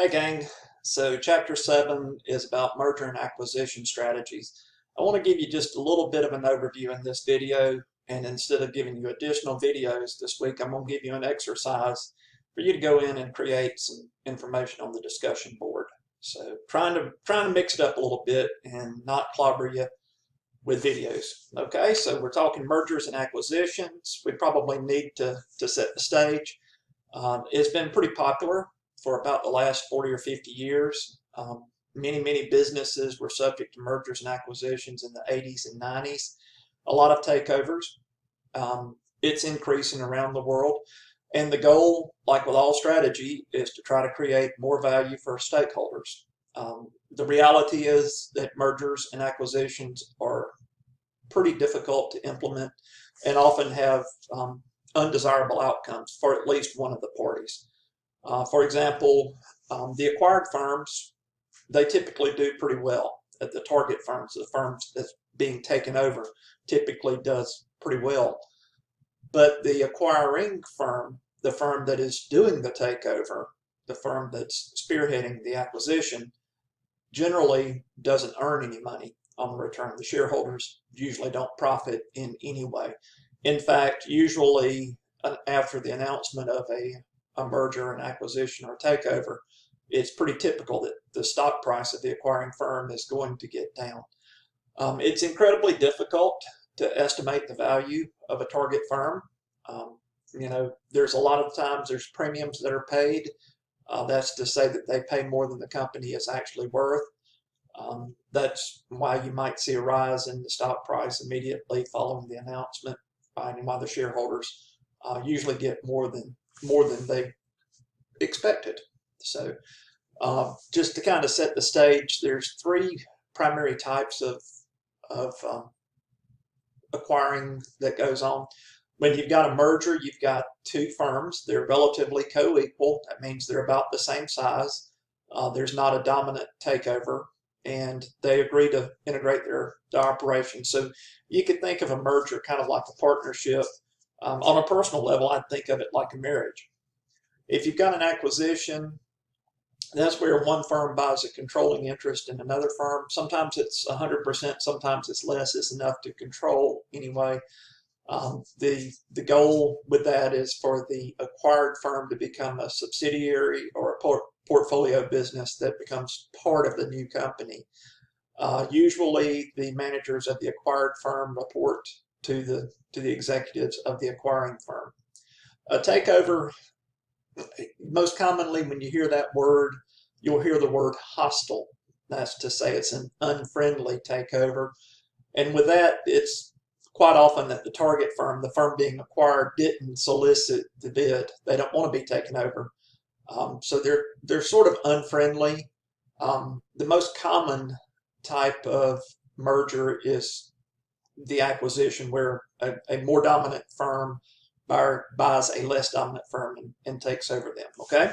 Hey gang, so chapter 7 is about merger and acquisition strategies. I want to give you just a little bit of an overview in this video, and instead of giving you additional videos this week, I'm going to give you an exercise for you to go in and create some information on the discussion board. So trying to mix it up a little bit and not clobber you with videos. Okay, so we're talking mergers and acquisitions. We probably need to set the stage. It's been pretty popular for about the last 40 or 50 years. Many businesses were subject to mergers and acquisitions in the 80s and 90s. A lot of takeovers. It's increasing around the world. And the goal, like with all strategy, is to try to create more value for stakeholders. The reality is that mergers and acquisitions are pretty difficult to implement and often have undesirable outcomes for at least one of the parties. For example, the acquired firms, they typically do pretty well. At the target firms, the firms that's being taken over, typically does pretty well. But the acquiring firm, the firm that is doing the takeover, the firm that's spearheading the acquisition, generally doesn't earn any money on the return. The shareholders usually don't profit in any way. In fact, usually after the announcement of a merger, an acquisition, or takeover, it's pretty typical that the stock price of the acquiring firm is going to get down. It's incredibly difficult to estimate the value of a target firm. There's a lot of times there's premiums that are paid. That's to say that they pay more than the company is actually worth. That's why you might see a rise in the stock price immediately following the announcement, and why the shareholders usually get more than they expected. So just to kind of set the stage, there's three primary types of acquiring that goes on. When you've got a merger, you've got two firms. They're relatively co-equal. That means they're about the same size. There's not a dominant takeover, and they agree to integrate their operations. So you could think of a merger kind of like a partnership. On a personal level, I'd think of it like a marriage. If you've got an acquisition, that's where one firm buys a controlling interest in another firm. Sometimes it's 100%, sometimes it's less. It's enough to control anyway. The goal with that is for the acquired firm to become a subsidiary or a portfolio business that becomes part of the new company. Usually the managers of the acquired firm report to the executives of the acquiring firm. A takeover, most commonly when you hear that word, you'll hear the word hostile. That's to say it's an unfriendly takeover. And with that, it's quite often that the target firm, the firm being acquired, didn't solicit the bid. They don't want to be taken over. So they're sort of unfriendly. The most common type of merger is the acquisition, where a more dominant firm buys a less dominant firm and takes over them. Okay,